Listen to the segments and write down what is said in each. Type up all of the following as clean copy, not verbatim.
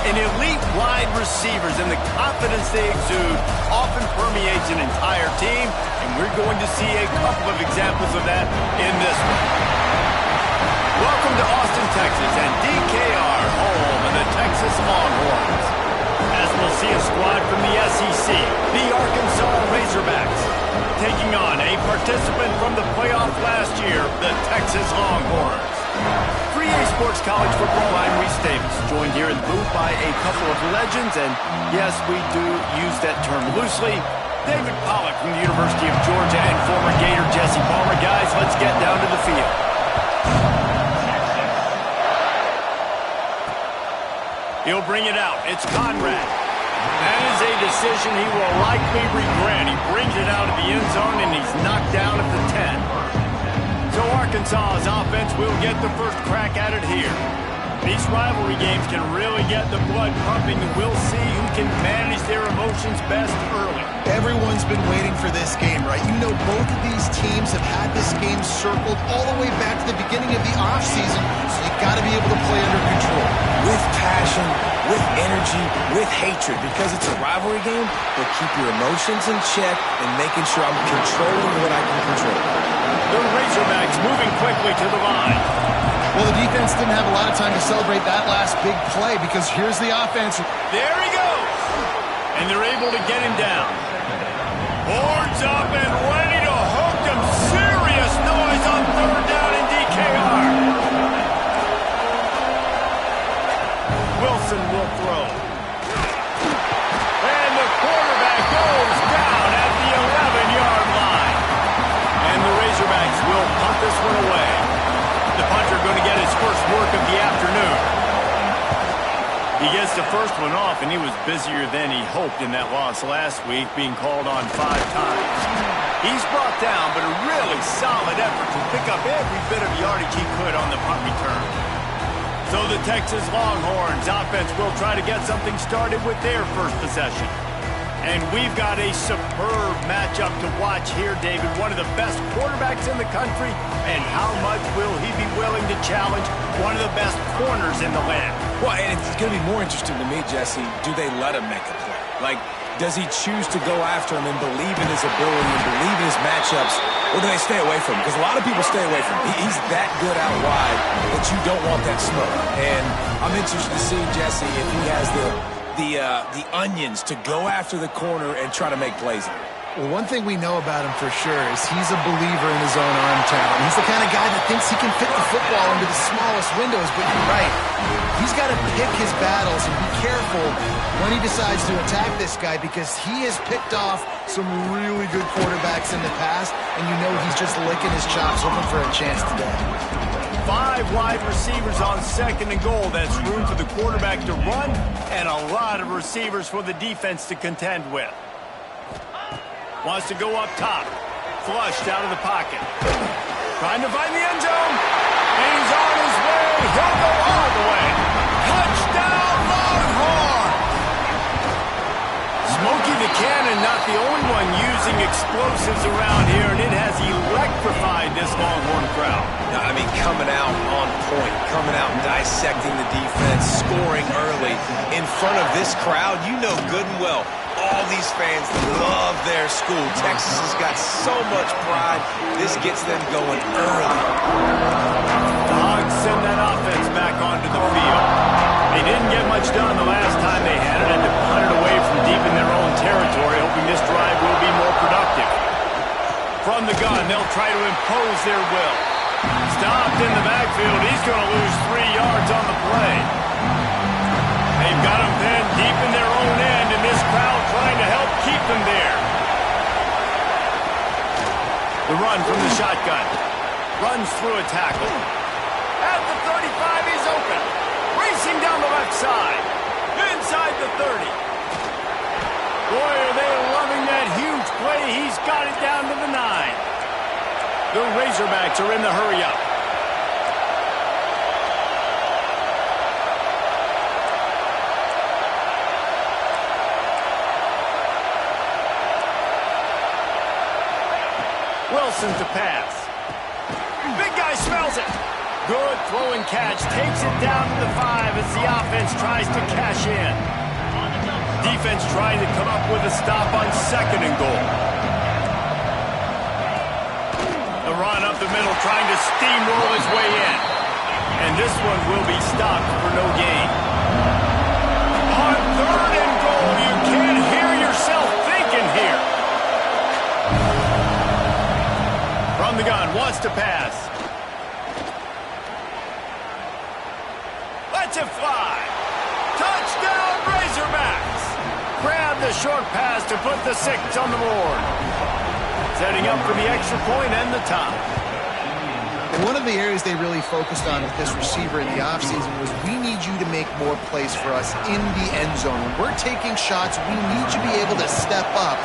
And elite wide receivers and the confidence they exude often permeates an entire team, and we're going to see a couple of examples of that in this one. Welcome to Austin, Texas, and DKR, home of the Texas Longhorns. As we'll see a squad from the SEC, the Arkansas Razorbacks, taking on a participant from the playoff last year, the Texas Longhorns. 3A Sports College Football, I'm Reese Davis, joined here in the booth by a couple of legends, and yes, we do use that term loosely. David Pollack from the University of Georgia and former Gator Jesse Palmer. Guys, let's get down to the field. He'll bring it out. It's Conrad. That is a decision he will likely regret. He brings it out of the end zone, and he's knocked down at the 10. So Arkansas's offense will get the first crack at it here. These rivalry games can really get the blood pumping, and we'll see who can manage their emotions best early. Everyone's been waiting for this game, right? You know, both of these teams have had this game circled all the way back to the beginning of the offseason, so you've got to be able to play under control. With passion, with energy, with hatred, because it's a rivalry game, but keep your emotions in check and making sure I'm controlling what I can control. The Razorbacks moving quickly to the line. Well, the defense didn't have a lot of time to celebrate that last big play because here's the offense. There he goes. And they're able to get him down. Boards up and ready to hook him. Serious noise on third down in DKR. Wilson will throw. And the quarterback goes down at the 11-yard line. And the Razorbacks will punt this one away. The punter going to get his first work of the afternoon. He gets the first one off, and he was busier than he hoped in that loss last week, being called on 5 times. He's brought down, but a really solid effort to pick up every bit of yardage he could on the punt return. So the Texas Longhorns offense will try to get something started with their first possession. And we've got a superb matchup to watch here, David. One of the best quarterbacks in the country. And how much will he be willing to challenge one of the best corners in the land? Well, and it's going to be more interesting to me, Jesse, do they let him make a play? Like, does he choose to go after him and believe in his ability and believe in his matchups, or do they stay away from him? Because a lot of people stay away from him. He's that good out wide that you don't want that smoke. And I'm interested to see, Jesse, if he has the onions to go after the corner and try to make plays on it. Well, one thing we know about him for sure is he's a believer in his own arm talent. He's the kind of guy that thinks he can fit the football into the smallest windows, but you're right. He's got to pick his battles and be careful when he decides to attack this guy because he has picked off some really good quarterbacks in the past, and you know he's just licking his chops hoping for a chance today. 5 wide receivers on second and goal. That's room for the quarterback to run and a lot of receivers for the defense to contend with. Wants to go up top. Flushed out of the pocket. Trying to find the end zone. And he's on his way. He'll go all the way. Touchdown, Longhorn! Smokey the Cannon, not the only one using explosives around here, and it has electrified this Longhorn crowd. No, I mean, coming out on point, coming out and dissecting the defense, scoring early. In front of this crowd, you know good and well, all these fans love their school. Texas has got so much pride. This gets them going early. Dogs send that offense back onto the field. They didn't get much done the last time they had it, and to punt it away from deep in their own territory, hoping this drive will be more productive. From the gun, they'll try to impose their will. Stopped in the backfield. He's going to lose 3 yards on the play. They've got him pinned deep in their own end, and this crowd trying to help keep them there. The run from the shotgun. Runs through a tackle. At the 35, he's open. Racing down the left side. Inside the 30. Boy, are they loving that huge play. He's got it down to the 9. The Razorbacks are in the hurry-up. Wilson to pass. Big guy smells it. Good throw and catch. Takes it down to the 5 as the offense tries to cash in. Defense trying to come up with a stop on 2nd and goal. The run up the middle trying to steamroll his way in. And this one will be stopped for no gain. On 3rd and goal, you can't hear yourself thinking here. From the gun, wants to pass. Lets it fly. Touchdown, Razorbacks. Grab the short pass to put the 6 on the board. Setting up for the extra point and the tie. One of the areas they really focused on with this receiver in the offseason was we need you to make more plays for us in the end zone. When we're taking shots, we need you to be able to step up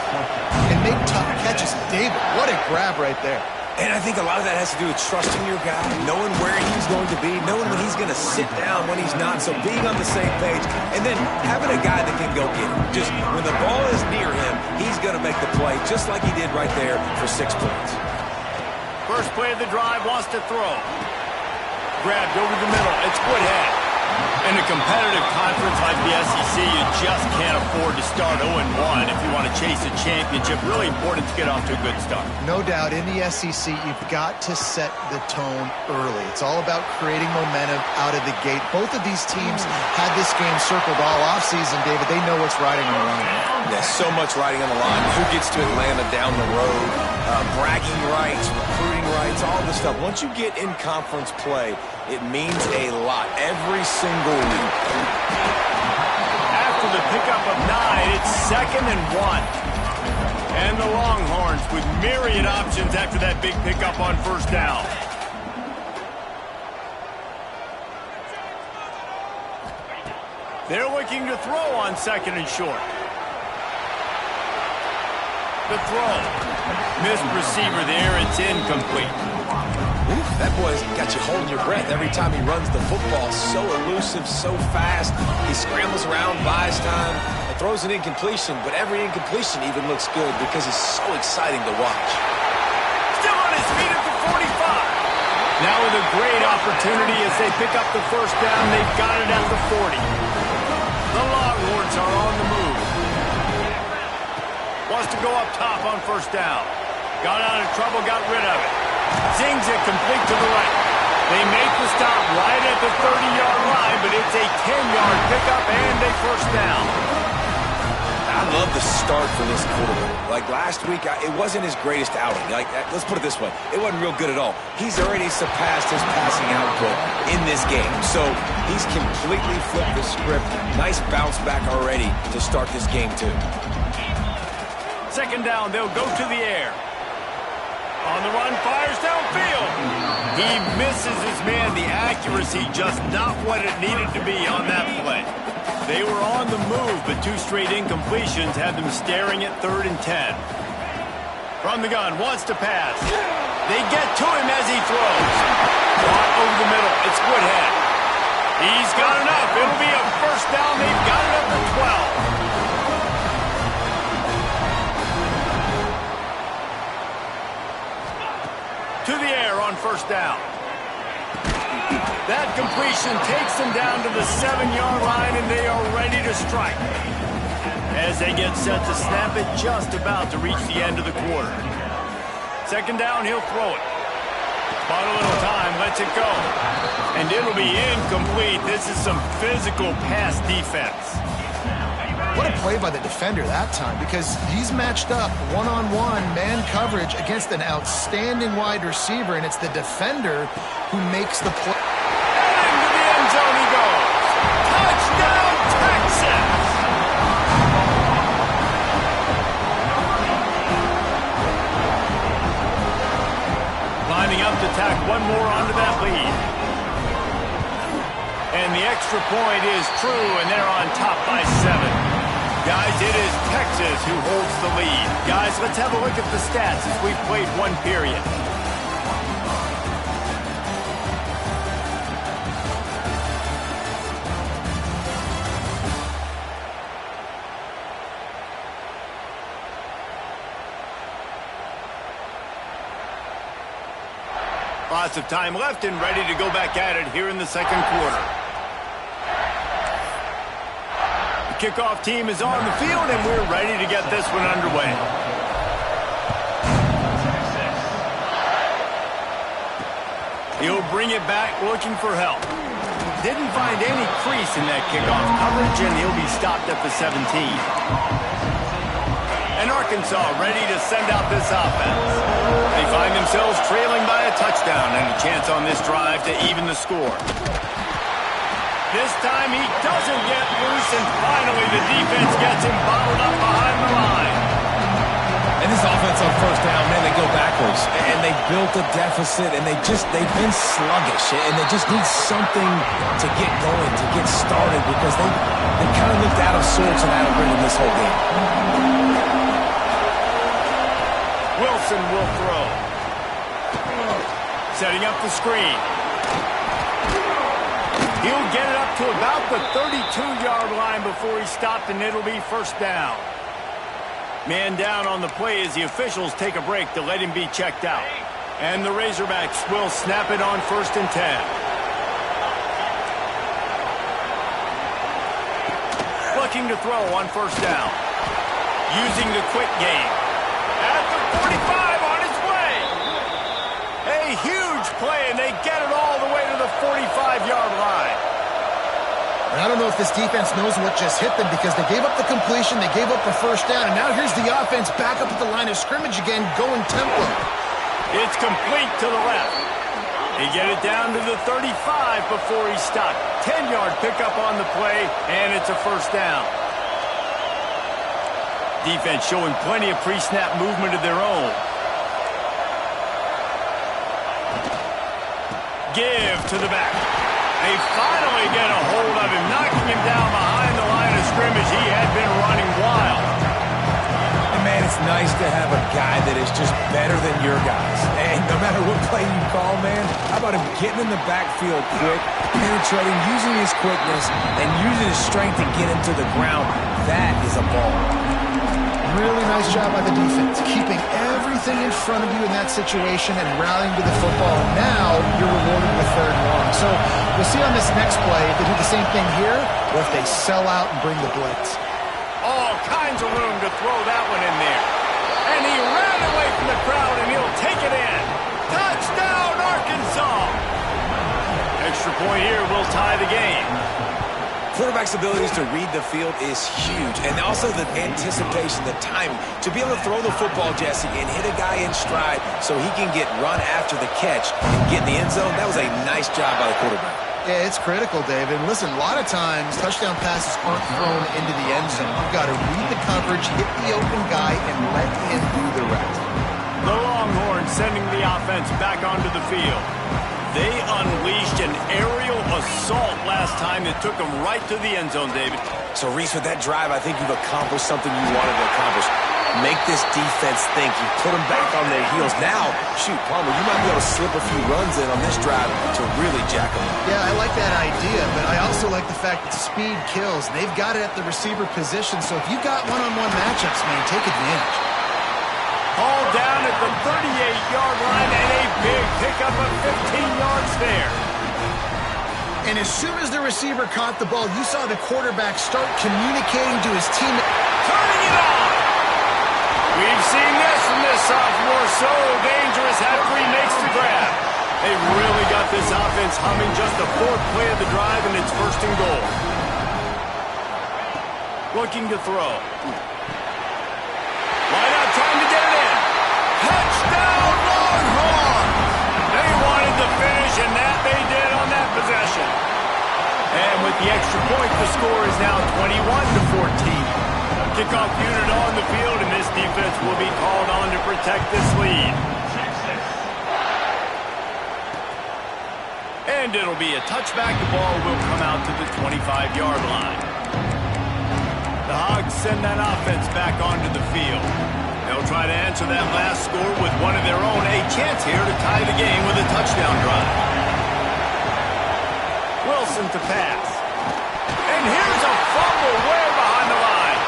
and make tough catches. David, what a grab right there. And I think a lot of that has to do with trusting your guy, knowing where he's going to be, knowing when he's going to sit down, when he's not, so being on the same page, and then having a guy that can go get him. Just when the ball is near him, he's going to make the play, just like he did right there for 6 points. First play of the drive, wants to throw. Grabbed over the middle. It's Woodhead. In a competitive conference like the SEC, you just can't afford to start 0-1 if you want to chase a championship. Really important to get off to a good start. No doubt, in the SEC, you've got to set the tone early. It's all about creating momentum out of the gate. Both of these teams had this game circled all offseason, David. They know what's riding on the line. Yeah, so much riding on the line. Who gets to Atlanta down the road? Bragging rights, recruiting rights, all this stuff. Once you get in conference play, it means a lot every single week. After the pickup of 9, it's 2nd and 1. And the Longhorns with myriad options after that big pickup on 1st down. They're looking to throw on 2nd and short. The throw. Missed receiver there. It's incomplete. Oof, that boy's got you holding your breath every time he runs the football. So elusive, so fast. He scrambles around, buys time, and throws an incompletion. But every incompletion even looks good because it's so exciting to watch. Still on his feet at the 45. Now with a great opportunity as they pick up the 1st down. They've got it at the 40. The Longhorns are on the move. Wants to go up top on 1st down. Got out of trouble, got rid of it. Zings it complete to the right. They make the stop right at the 30-yard line, but it's a 10-yard pickup and a 1st down. I love the start for this quarterback. Like last week, it wasn't his greatest outing. Like, let's put it this way. It wasn't real good at all. He's already surpassed his passing output in this game. So he's completely flipped the script. Nice bounce back already to start this game, too. 2nd down, they'll go to the air. On the run, fires downfield. He misses his man. The accuracy just not what it needed to be on that play. They were on the move, but 2 straight incompletions had them staring at 3rd and 10. From the gun, wants to pass. They get to him as he throws. Brought over the middle. It's Woodhead. He's got enough. It'll be a 1st down. They've got it at the 12. To the air on 1st down. That completion takes them down to the 7-yard line, and they are ready to strike. As they get set to snap it, just about to reach the end of the quarter. 2nd down, he'll throw it. Bought a little time, lets it go. And it'll be incomplete. This is some physical pass defense. What a play by the defender that time, because he's matched up one-on-one man coverage against an outstanding wide receiver, and it's the defender who makes the play. And into the end zone he goes. Touchdown, Texas! Lining up to tack one more onto that lead. And the extra point is true, and they're on top by 7. Guys, it is Texas who holds the lead. Guys, let's have a look at the stats as we've played 1 period. Lots of time left and ready to go back at it here in the second quarter. The kickoff team is on the field, and we're ready to get this one underway. He'll bring it back looking for help. Didn't find any crease in that kickoff coverage, and he'll be stopped at the 17. And Arkansas ready to send out this offense. They find themselves trailing by a touchdown and a chance on this drive to even the score. This time he doesn't get loose, and finally the defense gets him bottled up behind the line. And this offense on first down, man, they go backwards. And they built a deficit, and they've been sluggish. And they just need something to get going, to get started, because they kind of looked out of sorts and out of rhythm this whole game. Wilson will throw. Setting up the screen. He'll get it up to about the 32-yard line before he's stopped, and it'll be first down. Man down on the play as the officials take a break to let him be checked out. And the Razorbacks will snap it on 1st and 10. Looking to throw on first down. Using the quick game. At the 45 on his way. A huge play, and they get it all the way to the 45-yard line. And I don't know if this defense knows what just hit them, because they gave up the completion, they gave up a first down, and now here's the offense back up at the line of scrimmage again, going tempo. It's complete to the left. They get it down to the 35 before he's stopped. 10-yard pickup on the play, and it's a first down. Defense showing plenty of pre-snap movement of their own. Give to the back. They finally get a hold of him, knocking him down behind the line of scrimmage. He had been running wild. And man, it's nice to have a guy that is just better than your guys. And no matter what play you call, man, how about him getting in the backfield quick, penetrating, using his quickness, and using his strength to get him to the ground. That is a ball. Really nice job by the defense, keeping everything in front of you in that situation and rallying to the football. Now you're rewarded with 3rd and long. So we'll see on this next play if they do the same thing here or if they sell out and bring the blitz. All kinds of room to throw that one in there. And he ran away from the crowd, and he'll take it in. Touchdown, Arkansas! Extra point here will tie the game. Quarterback's abilities to read the field is huge, and also the anticipation, the timing. To be able to throw the football, Jesse, and hit a guy in stride so he can get run after the catch and get in the end zone, that was a nice job by the quarterback. Yeah, it's critical, David. And listen, a lot of times touchdown passes aren't thrown into the end zone. You've got to read the coverage, hit the open guy, and let him do the rest. The Longhorns sending the offense back onto the field. They unleashed an aerial assault last time that took them right to the end zone, David. So, Reese, with that drive, I think you've accomplished something you wanted to accomplish. Make this defense think. You put them back on their heels. Now, shoot, Palmer, you might be able to slip a few runs in on this drive to really jack them up. Yeah, I like that idea, but I also like the fact that speed kills. They've got it at the receiver position, so if you've got one-on-one matchups, man, take advantage. Ball down at the 38-yard line, and a big pickup of 15 yards there. And as soon as the receiver caught the ball, you saw the quarterback start communicating to his teammate. Turning it on! We've seen this from this sophomore. So dangerous after he makes the grab. They really got this offense humming. Just the 4th play of the drive, and it's 1st and goal. Looking to throw. Wide out, trying to get it in. Touchdown, Longhorn! They wanted the finish, and that they did on that possession. And with the extra point, the score is now 21-14. Kickoff unit on the field, and this defense will be called on to protect this lead. And it'll be a touchback. The ball will come out to the 25-yard line. The Hogs send that offense back onto the field. They'll try to answer that last score with one of their own. A chance here to tie the game with a touchdown drive. Wilson to pass. And here's a fumble way behind the line.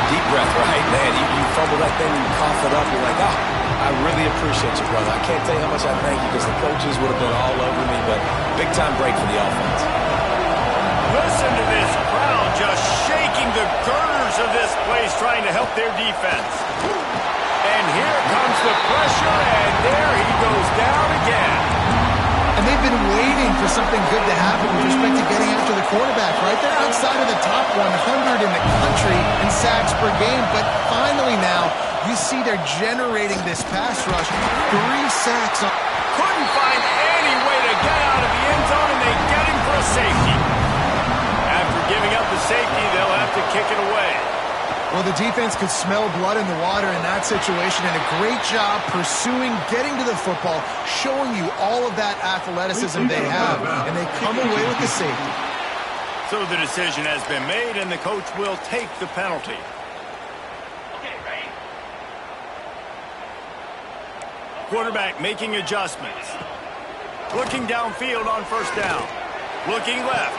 Deep breath, right? Man, you've fumble that thing and you cough it up, you're like, oh, I really appreciate you, brother. I can't tell you how much I thank you because the coaches would have been all over me, but big-time break for the offense. Listen to this crowd just shaking the girders of this place trying to help their defense. And here comes the pressure, and there he goes down again. And they've been waiting for something good to happen with respect to getting after the quarterback, right? They're outside of the top 100 in the country in sacks per game, but finally now you see they're generating this pass rush. 3 sacks. Couldn't find any way to get out of the end zone, and they get him for a safety. After giving up the safety, they'll have to kick it away. Well, the defense could smell blood in the water in that situation, and a great job pursuing, getting to the football, showing you all of that athleticism they have, and they come away with the safety. So the decision has been made, and the coach will take the penalty. Quarterback making adjustments. Looking downfield on first down. Looking left.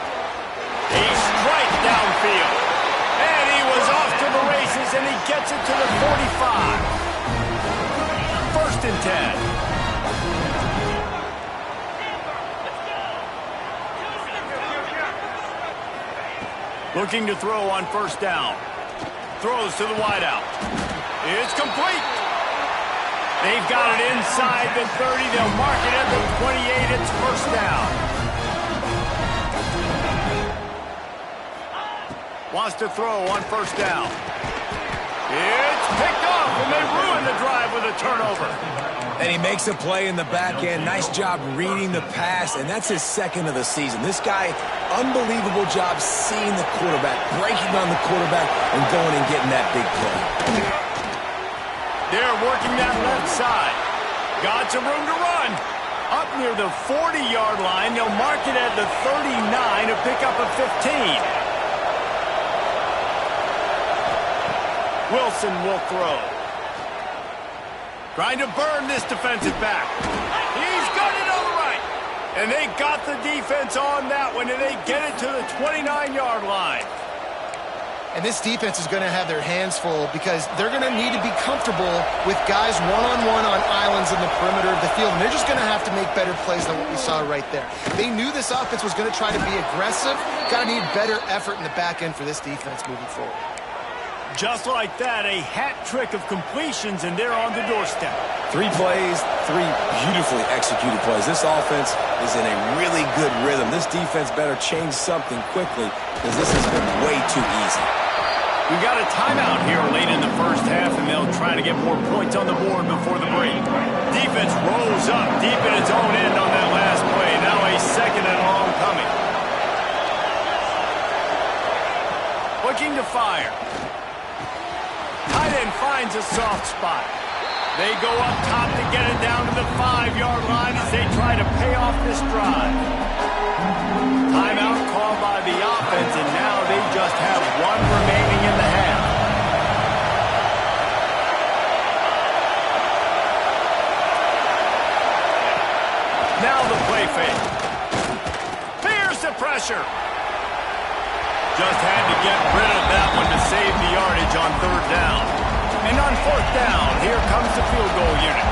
A strike downfield. And he was off to the races, and he gets it to the 45. 1st and 10. Looking to throw on first down. Throws to the wideout. It's complete. They've got it inside the 30. They'll mark it at the 28. It's first down. Wants to throw on first down. It's picked off, and they ruin the drive with a turnover. And he makes a play in the back end. Nice job reading the pass, and that's his 2nd of the season. This guy, unbelievable job seeing the quarterback, breaking on the quarterback, and going and getting that big play. They're working that left side. Got some room to run. Up near the 40-yard line. They'll mark it at the 39 to pick up a 15. Wilson will throw. Trying to burn this defensive back. He's got it on the right. And they got the defense on that one, and they get it to the 29-yard line. And this defense is going to have their hands full because they're going to need to be comfortable with guys one-on-one on islands in the perimeter of the field. And they're just going to have to make better plays than what we saw right there. They knew this offense was going to try to be aggressive. Got to need better effort in the back end for this defense moving forward. Just like that, a hat trick of completions, and they're on the doorstep. 3 plays, 3 beautifully executed plays. This offense is in a really good rhythm. This defense better change something quickly because this has been way too easy. We've got a timeout here late in the first half, and they'll try to get more points on the board before the break. Defense rolls up deep in its own end on that last play. Now a 2nd and long coming. Looking to fire. Tight end finds a soft spot. They go up top to get it down to the 5-yard line as they try to pay off this drive. Timeout called by the offense, and now they just have 1 remaining in the half. Now the play fake. Here's the pressure. Just had to get rid of that one to save the yardage on 3rd down. And on 4th down, here comes the field goal unit.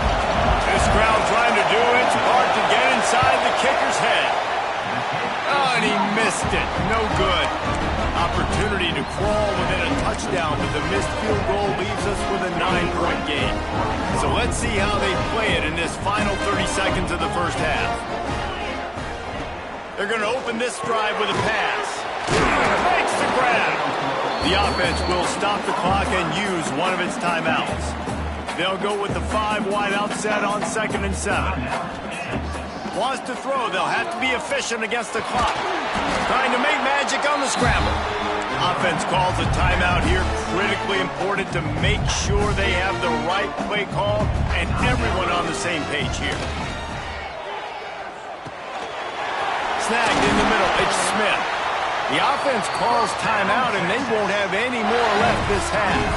This crowd trying to do its part to get inside the kicker's head. Oh, and he missed it. No good. Opportunity to crawl within a touchdown, but the missed field goal leaves us with a 9-point game. So let's see how they play it in this final 30 seconds of the first half. They're going to open this drive with a pass. Makes the grab. The offense will stop the clock and use one of its timeouts. They'll go with the 5 wideout set on 2nd and 7. Wants to throw. They'll have to be efficient against the clock. Trying to make magic on the scramble. Offense calls a timeout here. Critically important to make sure they have the right play call and everyone on the same page here. Snagged in the middle. It's Smith. The offense calls timeout, and they won't have any more left this half.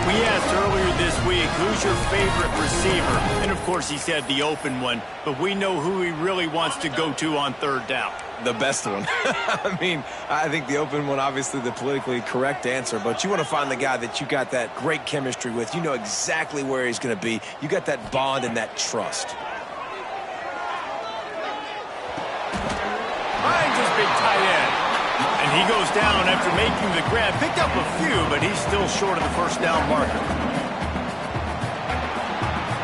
We asked earlier this week, who's your favorite receiver? And, of course, he said the open one. But we know who he really wants to go to on third down. The best one. I mean, I think the open one, obviously the politically correct answer, but you want to find the guy that you got that great chemistry with. You know exactly where he's going to be. You got that bond and that trust. Finds his big tight end. And he goes down after making the grab. Picked up a few, but he's still short of the first down marker.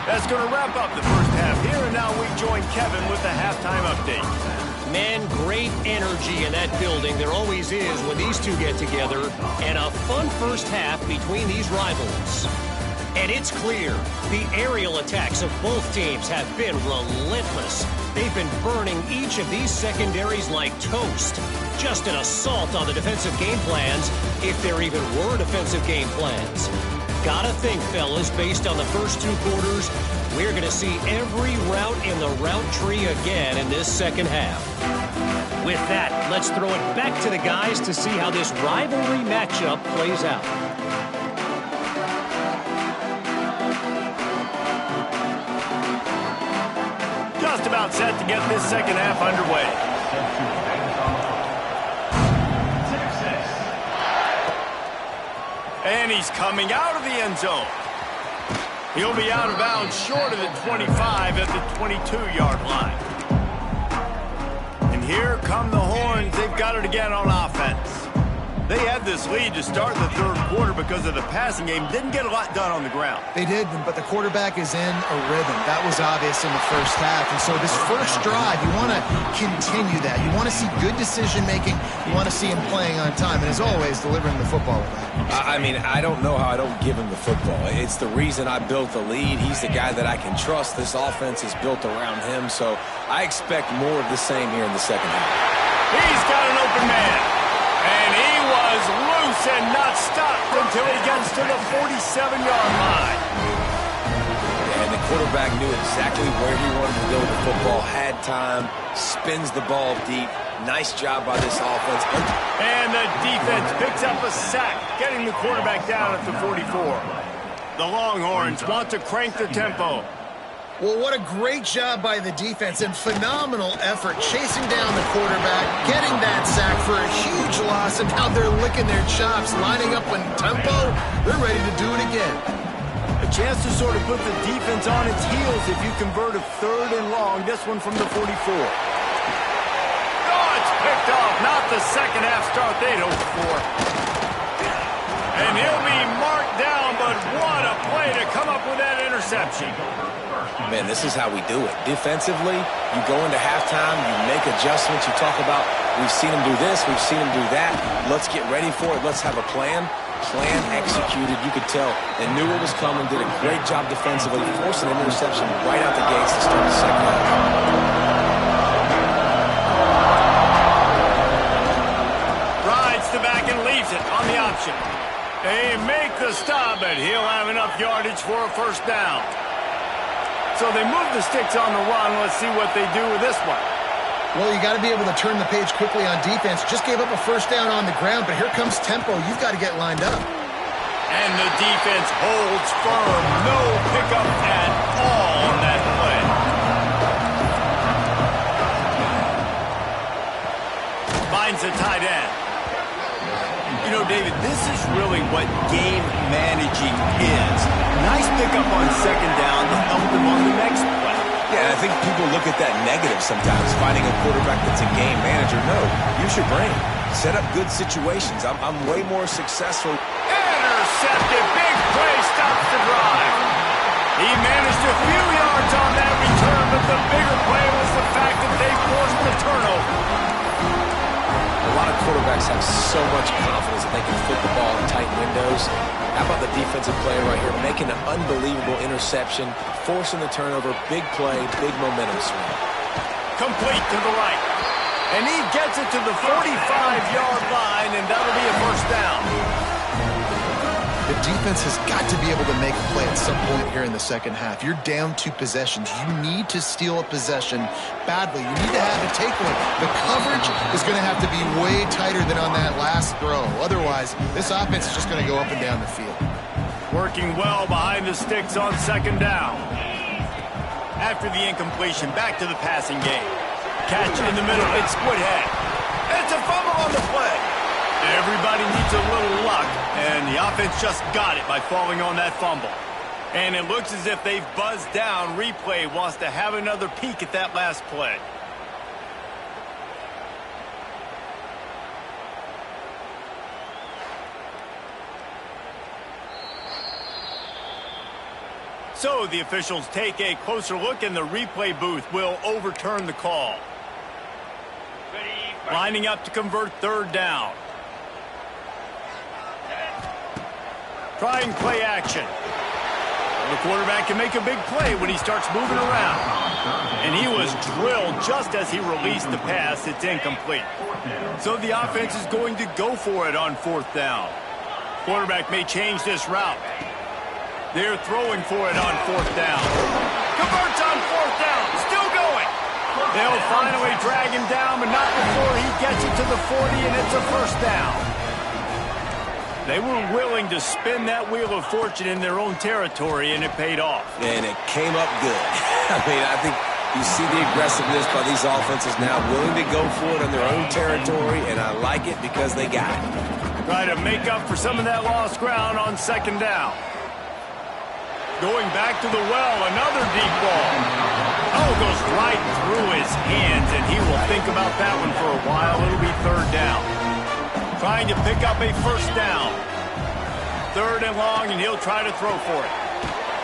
That's going to wrap up the first half here, and now we join Kevin with the halftime update. Man, great energy in that building. There always is when these two get together. And a fun first half between these rivals. And it's clear, the aerial attacks of both teams have been relentless. They've been burning each of these secondaries like toast. Just an assault on the defensive game plans, if there even were defensive game plans. Gotta think, fellas, based on the first two quarters, we're going to see every route in the route tree again in this second half. With that, let's throw it back to the guys to see how this rivalry matchup plays out. Just about set to get this second half underway. And he's coming out of the end zone. He'll be out of bounds short of the 25 at the 22-yard line. And here come the horns. They've got it again on offense. They had this lead to start the third quarter because of the passing game. Didn't get a lot done on the ground. They did, but the quarterback is in a rhythm. That was obvious in the first half. And so this first drive, you want to continue that. You want to see good decision-making. You want to see him playing on time. And as always, delivering the football with that. I mean, I don't know how I don't give him the football. It's the reason I built the lead. He's the guy that I can trust. This offense is built around him. So I expect more of the same here in the second half. He's got an open man. And he was loose and not stopped until he gets to the 47-yard line. And the quarterback knew exactly where he wanted to go with the football, had time, spins the ball deep. Nice job by this offense. And the defense picks up a sack, getting the quarterback down at the 44. The Longhorns want to crank the tempo. Well, what a great job by the defense and phenomenal effort chasing down the quarterback, getting that sack for a huge loss, and now they're licking their chops, lining up in tempo. They're ready to do it again. A chance to sort of put the defense on its heels if you convert a third and long. This one from the 44. Oh, it's picked off. Not the second half start they'd hoped for. And he'll be marked down, but what a play to come up with that interception. Man, this is how we do it. Defensively, you go into halftime, you make adjustments, you talk about, we've seen them do this, we've seen them do that. Let's get ready for it. Let's have a plan. Plan executed. You could tell they knew what was coming, did a great job defensively, forcing an interception right out the gates to start the second half. Rides the back and leaves it on the option. They make the stop, but he'll have enough yardage for a first down. So they move the sticks on the run. Let's see what they do with this one. Well, you got to be able to turn the page quickly on defense. Just gave up a first down on the ground, but here comes tempo. You've got to get lined up. And the defense holds firm. No pickup at all on that play. Finds the tight end. You know, David, this is really what game managing is. Nice pickup on second down to help them on the next play. Yeah, I think people look at that negative sometimes, finding a quarterback that's a game manager. No, use your brain. Set up good situations. I'm way more successful. Intercepted. Big play stops the drive. He managed a few yards on that return, but the bigger play was the fact that they forced the turnover. A lot of quarterbacks have so much confidence that they can fit the ball in tight windows. How about the defensive player right here, making an unbelievable interception, forcing the turnover, big play, big momentum swing. Complete to the right. And he gets it to the 45-yard line, and that'll be a first down. The defense has got to be able to make a play at some point here in the second half. You're down 2 possessions. You need to steal a possession badly. You need to have a takeaway. The coverage is going to have to be way tighter than on that last throw. Otherwise, this offense is just going to go up and down the field. Working well behind the sticks on second down. After the incompletion, back to the passing game. Catch in the middle, it's Woodhead. It's a fumble on the play. Everybody needs a little luck, and the offense just got it by falling on that fumble. And it looks as if they've buzzed down. Replay wants to have another peek at that last play. So the officials take a closer look, and the replay booth will overturn the call. Lining up to convert third down. Trying play action. The quarterback can make a big play when he starts moving around. And he was drilled just as he released the pass. It's incomplete. So the offense is going to go for it on fourth down. Quarterback may change this route. They're throwing for it on fourth down. Converts on fourth down. Still going. They'll finally drag him down, but not before he gets it to the 40, and it's a first down. They were willing to spin that wheel of fortune in their own territory, and it paid off. And it came up good. I mean, I think you see the aggressiveness by these offenses now, willing to go for it in their own territory, and I like it because they got it. Try to make up for some of that lost ground on second down. Going back to the well, another deep ball. Oh, goes right through his hands, and he will think about that one for a while. It'll be third down. Trying to pick up a first down. Third and long, and he'll try to throw for it.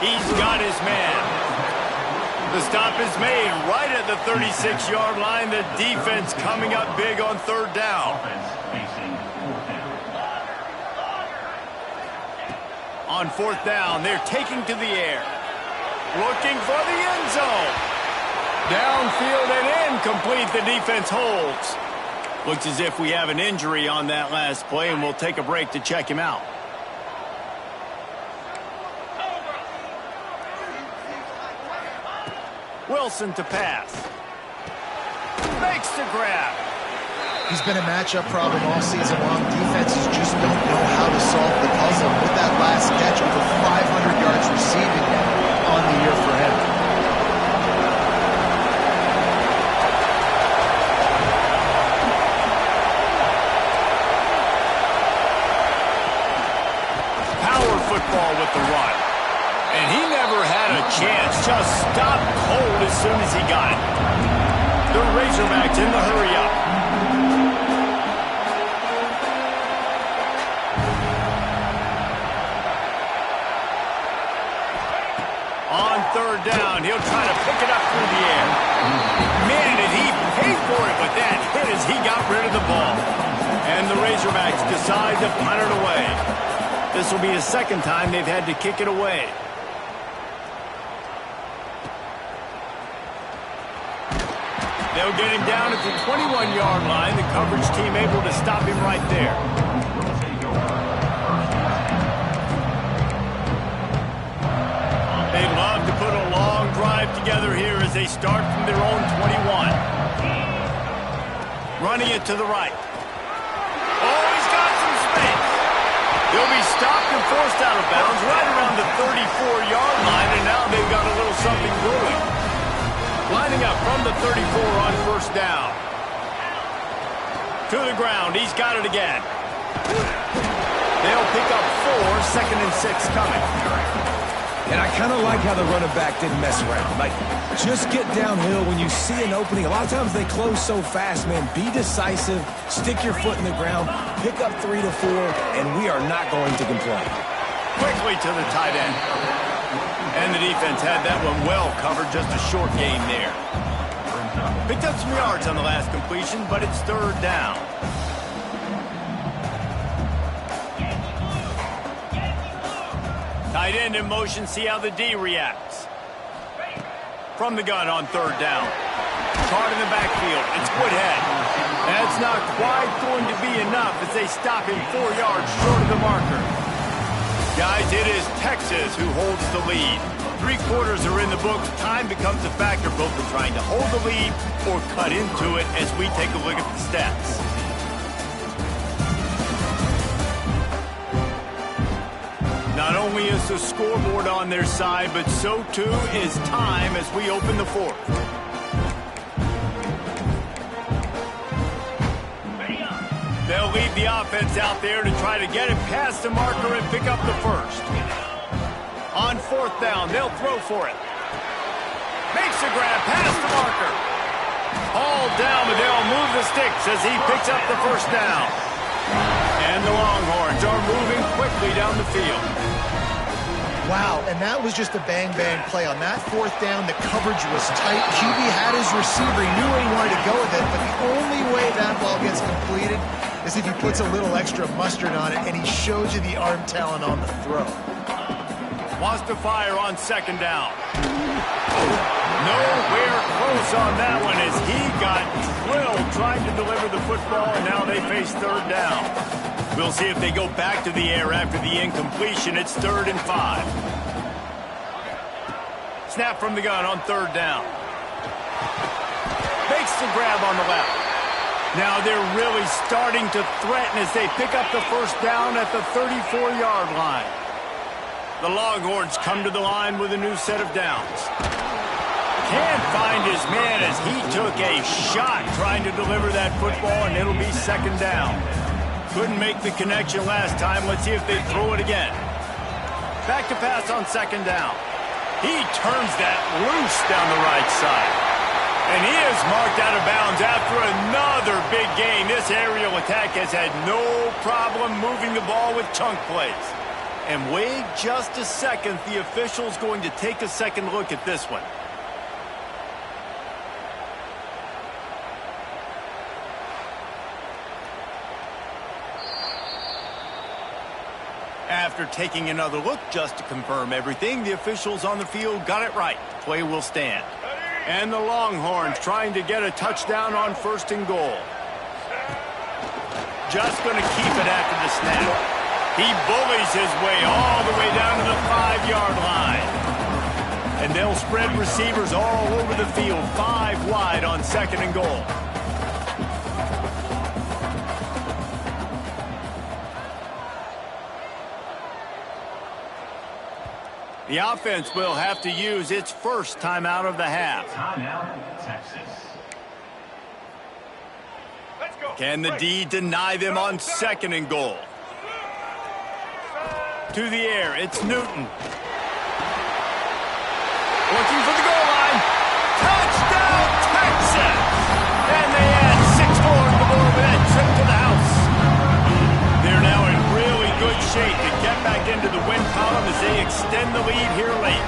He's got his man. The stop is made right at the 36-yard line. The defense coming up big on third down. On fourth down, they're taking to the air. Looking for the end zone. Downfield and incomplete. The defense holds. Looks as if we have an injury on that last play, and we'll take a break to check him out. Wilson to pass. Makes the grab. He's been a matchup problem all season long. Defenses just don't know how to solve the puzzle. With that last catch, over 500 yards receiving on the year for him. Power football with the run. And he never had a chance. Just stopped cold as soon as he got it. The Razorbacks in the hurry-up. On third down, he'll try to pick it up through the air. Man, did he pay for it with that hit as he got rid of the ball. And the Razorbacks decide to punt it away. This will be the second time they've had to kick it away. They'll get him down at the 21-yard line. The coverage team able to stop him right there. They love to put a long drive together here as they start from their own 21. Running it to the right. Oh, he's got some space. He'll be stopped and forced out of bounds right around the 34-yard line, and now they've got a little something brewing. Lining up from the 34 on first down. To the ground, he's got it again. They'll pick up 4, second and 6 coming. And I kind of like how the running back didn't mess around. Like, just get downhill when you see an opening. A lot of times they close so fast, man. Be decisive, stick your foot in the ground, pick up 3 to 4, and we are not going to complain. Quickly to the tight end. And the defense had that one well covered, just a short gain there. Picked up some yards on the last completion, but it's third down. Tight end in motion, see how the D reacts. From the gun on third down. Card in the backfield, it's Woodhead. That's not quite going to be enough as they stop him 4 yards short of the marker. Guys, it is Texas who holds the lead. 3 quarters are in the books. Time becomes a factor both in trying to hold the lead or cut into it as we take a look at the stats. Not only is the scoreboard on their side, but so too is time as we open the fourth. They'll lead the offense out there to try to get it past the marker and pick up the first. On fourth down, they'll throw for it. Makes a grab past the marker. All down, but they'll move the sticks as he picks up the first down. And the Longhorns are moving quickly down the field. Wow, and that was just a bang-bang play. On that fourth down, the coverage was tight. QB had his receiver. He knew where he wanted to go with it, but the only way that ball gets completed is if he puts a little extra mustard on it, and he shows you the arm talent on the throw. Wants to fire on second down. Nowhere close on that one as he got drilled trying to deliver the football, and now they face third down. We'll see if they go back to the air after the incompletion. It's 3rd and 5. Snap from the gun on third down. Makes the grab on the left. Now they're really starting to threaten as they pick up the first down at the 34-yard line. The Longhorns come to the line with a new set of downs. Can't find his man as he took a shot trying to deliver that football, and it'll be second down. Couldn't make the connection last time. Let's see if they throw it again. Back to pass on second down. He turns that loose down the right side. And he is marked out of bounds after another big gain. This aerial attack has had no problem moving the ball with chunk plays. And wait just a second. The official's going to take a second look at this one. After taking another look just to confirm everything, the officials on the field got it right. Play will stand. And the Longhorns trying to get a touchdown on 1st and goal. Just going to keep it after the snap. He bullies his way all the way down to the 5-yard line. And they'll spread receivers all over the field, 5 wide on 2nd and goal. The offense will have to use its first timeout of the half. Timeout, Texas. Can the D deny them on 2nd and goal? To the air, it's Newton. Looking for the goal line. Touchdown, Texas! And they add 6 more to the board with that trip to the house. They're now in really good shape to get back into the win column as they extend the lead here late.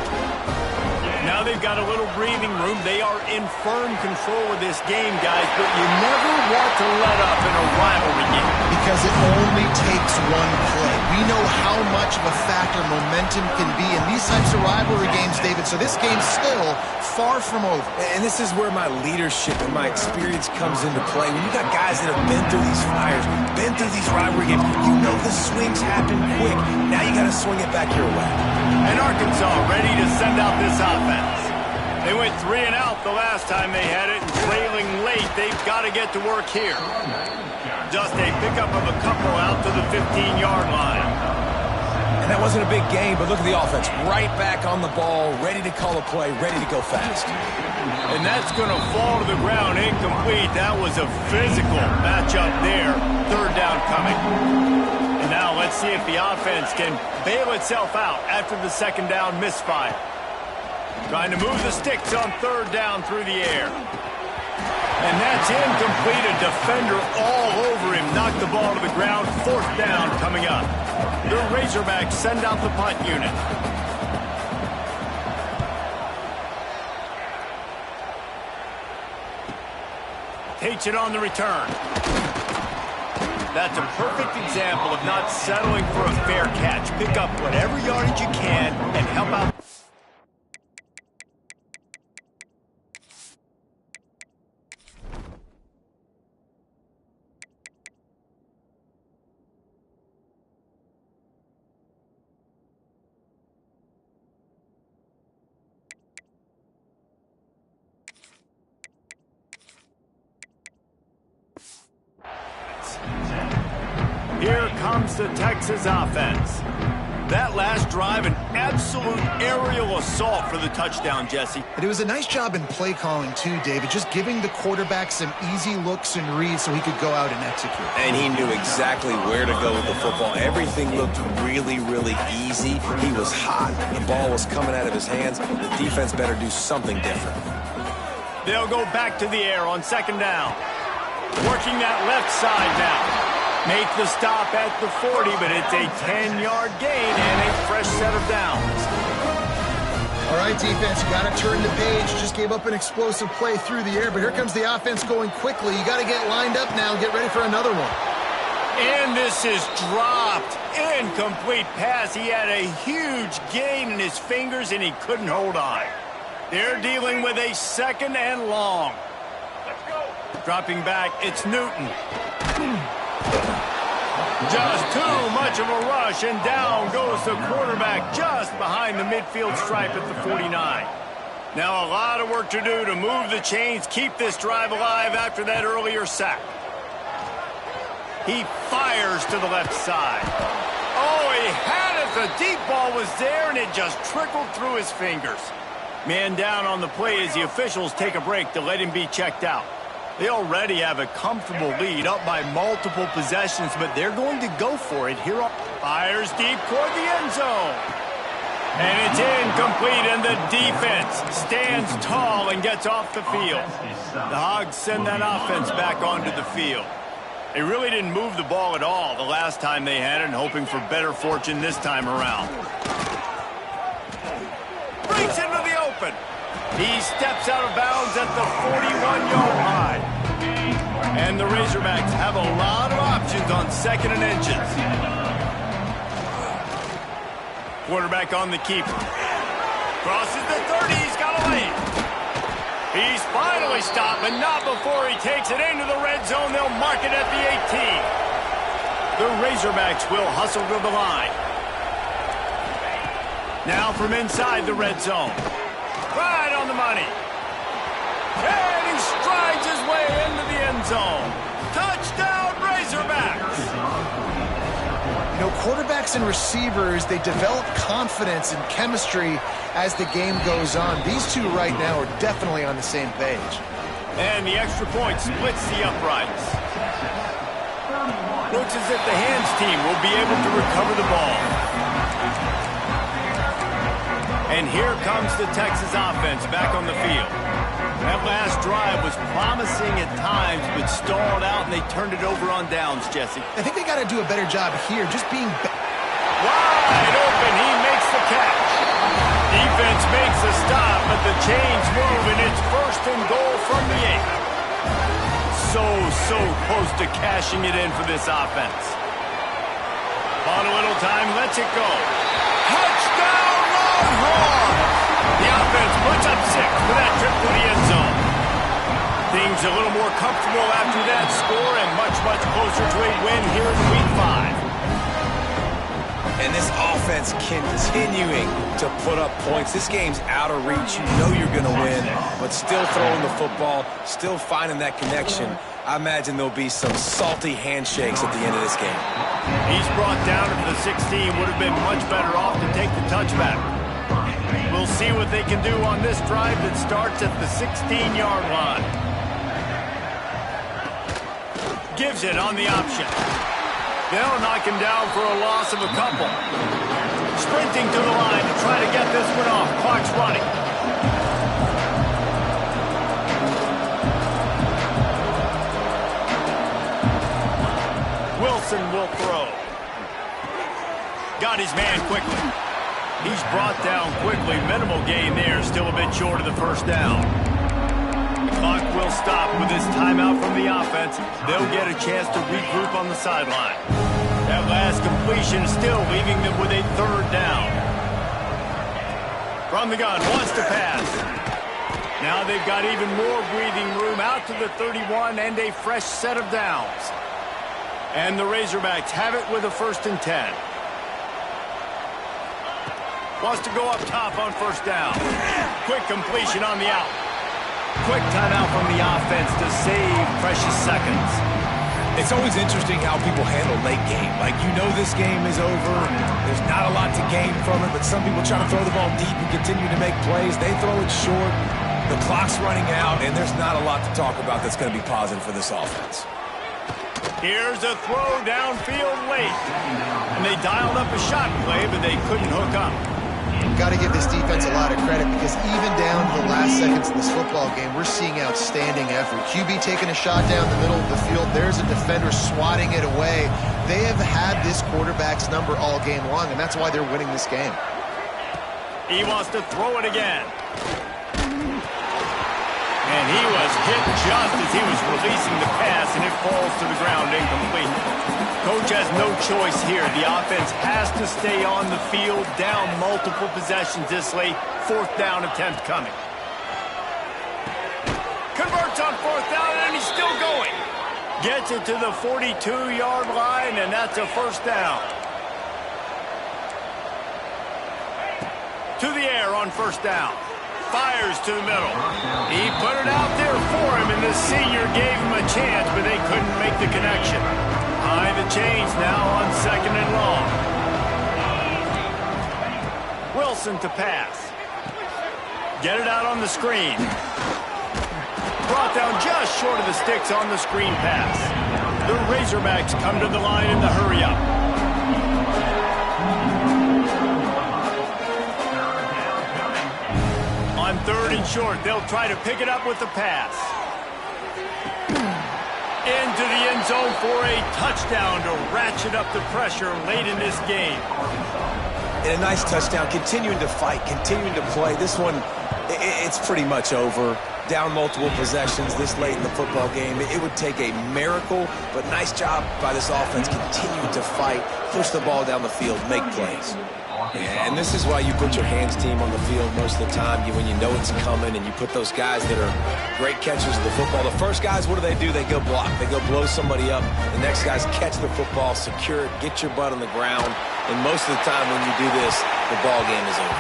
Now they've got a little breathing room. They are in firm control of this game, guys, but you never want to let up in a rivalry game. Because it only takes one play. We know how much of a factor momentum can be in these types of rivalry games, David, so this game's still far from over. And this is where my leadership and my experience comes into play. When you got guys that have been through these fires, been through these rivalry games, you know the swings happen quick. Now you got to swing it back your way. And Arkansas ready to send out this offense. They went 3 and out the last time they had it, and trailing late, they've got to get to work here. Just a pickup of a couple out to the 15-yard line. And that wasn't a big game, but look at the offense. Right back on the ball, ready to call a play, ready to go fast. And that's going to fall to the ground incomplete. That was a physical matchup there. 3rd down coming. And now let's see if the offense can bail itself out after the 2nd down misfire. Trying to move the sticks on 3rd down through the air. And that's incomplete. A defender all over him. Knocked the ball to the ground. 4th down coming up. The Razorbacks send out the punt unit. Takes it on the return. That's a perfect example of not settling for a fair catch. Pick up whatever yardage you can and help out. Here comes the Texas offense. That last drive, an absolute aerial assault for the touchdown, Jesse. And it was a nice job in play calling, too, David, just giving the quarterback some easy looks and reads so he could go out and execute. And he knew exactly where to go with the football. Everything looked really, really easy. He was hot. The ball was coming out of his hands. The defense better do something different. They'll go back to the air on second down. Working that left side now. Make the stop at the 40, but it's a 10-yard gain and a fresh set of downs. All right, defense, you got to turn the page. Just gave up an explosive play through the air, but here comes the offense going quickly. You got to get lined up now and get ready for another one. And this is dropped. Incomplete pass. He had a huge gain in his fingers, and he couldn't hold on. They're dealing with a second and long. Let's go. Dropping back, it's Newton. Just too much of a rush, and down goes the quarterback just behind the midfield stripe at the 49. Now a lot of work to do to move the chains, keep this drive alive after that earlier sack. He fires to the left side. Oh, he had it. The deep ball was there, and it just trickled through his fingers. Man down on the play as the officials take a break to let him be checked out. They already have a comfortable lead, up by multiple possessions, but they're going to go for it here. Fires deep toward the end zone. And it's incomplete, and the defense stands tall and gets off the field. The Hogs send that offense back onto the field. They really didn't move the ball at all the last time they had it, and hoping for better fortune this time around. Breaks into the open. He steps out of bounds at the 41-yard line. And the Razorbacks have a lot of options on second and inches. Quarterback on the keeper. Crosses the 30. He's got a lead. He's finally stopped, but not before he takes it into the red zone. They'll mark it at the 18. The Razorbacks will hustle to the line. Now from inside the red zone. Right on the money. And he strides his way into the end zone. Touchdown, Razorbacks! You know, quarterbacks and receivers, they develop confidence and chemistry as the game goes on. These two right now are definitely on the same page. And the extra point splits the uprights. Looks as if the hands team will be able to recover the ball. And here comes the Texas offense back on the field. That last drive was promising at times, but stalled out, and they turned it over on downs, Jesse. I think they got to do a better job here, just being... Wide open, he makes the catch. Defense makes the stop, but the chains move, and it's first and goal from the 8. So close to cashing it in for this offense. On a little time, lets it go. Touchdown! The offense puts up 6 for that trip to the end zone. Things a little more comfortable after that score and much closer to a win here in Week 5. And this offense continuing to put up points. This game's out of reach. You know you're going to win, but still throwing the football, still finding that connection. I imagine there'll be some salty handshakes at the end of this game. He's brought down to the 16. Would have been much better off to take the touchback. We'll see what they can do on this drive that starts at the 16-yard line. Gives it on the option. They'll knock him down for a loss of a couple. Sprinting to the line to try to get this one off. Clock's running. Wilson will throw. Got his man quickly. He's brought down quickly. Minimal gain there. Still a bit short of the first down. The clock will stop with this timeout from the offense. They'll get a chance to regroup on the sideline. That last completion still leaving them with a third down. From the gun, wants to pass. Now they've got even more breathing room out to the 31 and a fresh set of downs. And the Razorbacks have it with a 1st and 10. Wants to go up top on first down. Quick completion on the out. Quick timeout from the offense to save precious seconds. It's always interesting how people handle late game. Like, you know this game is over. There's not a lot to gain from it, but some people try to throw the ball deep and continue to make plays. They throw it short. The clock's running out, and there's not a lot to talk about that's going to be positive for this offense. Here's a throw downfield late. And they dialed up a shot play, but they couldn't hook up. Got to give this defense a lot of credit because even down to the last seconds in this football game, we're seeing outstanding effort. QB taking a shot down the middle of the field. There's a defender swatting it away. They have had this quarterback's number all game long, and that's why they're winning this game. He wants to throw it again. And he was hit just as he was releasing the pass, and it falls to the ground incomplete. Coach has no choice here. The offense has to stay on the field, down multiple possessions this late. Fourth down attempt coming. Converts on fourth down, and he's still going. Gets it to the 42-yard line, and that's a first down. To the air on first down. Fires to the middle. He put it out there for him, and the senior gave him a chance, but they couldn't make the connection. High the chains now on second and long. Wilson to pass. Get it out on the screen. Brought down just short of the sticks on the screen pass. The Razorbacks come to the line in the hurry-up. On third and short, they'll try to pick it up with the pass. Into the end zone for a touchdown to ratchet up the pressure late in this game. And a nice touchdown, continuing to fight, continuing to play. This one, it's pretty much over. Down multiple possessions this late in the football game. It would take a miracle, but nice job by this offense continuing to fight, push the ball down the field, make plays. Yeah, and this is why you put your hands team on the field most of the time when you know it's coming, and you put those guys that are great catchers of the football. The first guys, what do? They go block. They go blow somebody up. The next guys catch the football, secure it, get your butt on the ground. And most of the time when you do this, the ball game is over.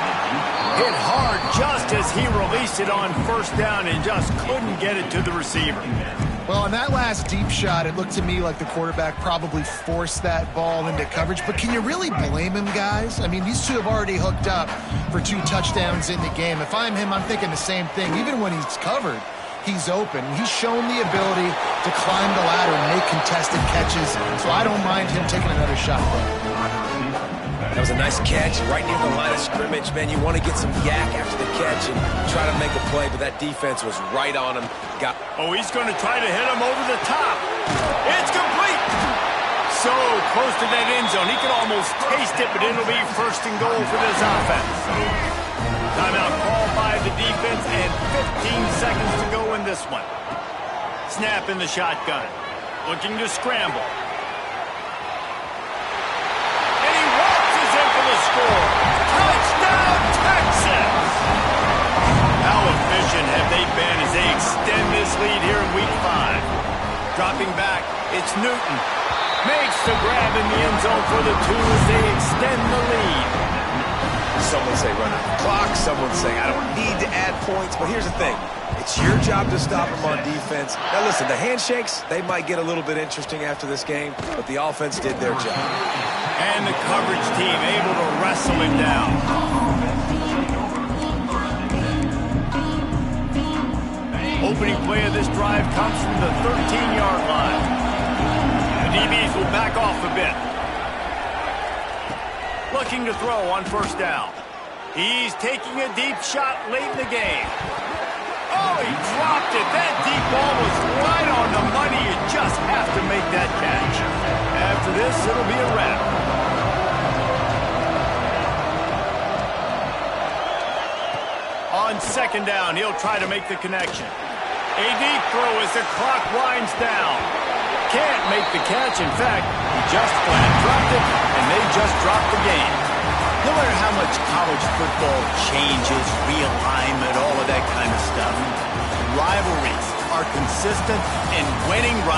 Hit hard just as he released it on first down and just couldn't get it to the receiver. Well, on that last deep shot, it looked to me like the quarterback probably forced that ball into coverage. But can you really blame him, guys? I mean, these two have already hooked up for 2 touchdowns in the game. If I'm him, I'm thinking the same thing. Even when he's covered, he's open. He's shown the ability to climb the ladder and make contested catches. So I don't mind him taking another shot. That was a nice catch right near the line of scrimmage. Man, you want to get some yak after the catch and try to make a play, but that defense was right on him. He's going to try to hit him over the top. It's complete. So close to that end zone. He could almost taste it, but it'll be first and goal for this offense. Timeout called by the defense, and 15 seconds to go in this one. Snap in the shotgun. Looking to scramble. Score. Touchdown, Texas! How efficient have they been as they extend this lead here in Week 5? Dropping back, it's Newton. Makes the grab in the end zone for the 2 as they extend the lead. Some would say run out the clock. Some would say I don't need to add points. But here's the thing. It's your job to stop them on defense. Now listen, the handshakes, they might get a little bit interesting after this game, but the offense did their job. And the coverage team able to wrestle him down. Opening play of this drive comes from the 13-yard line. The DBs will back off a bit. Looking to throw on first down. He's taking a deep shot late in the game. Oh, he dropped it. That deep ball was right on the money. You just have to make that catch. After this, it'll be a wrap. On second down, he'll try to make the connection. A deep throw as the clock winds down. Can't make the catch. In fact, he just flat dropped it, and they just dropped the game. No matter how much college football changes, realignment, all of that kind of stuff, rivalries are consistent, and winning rivalries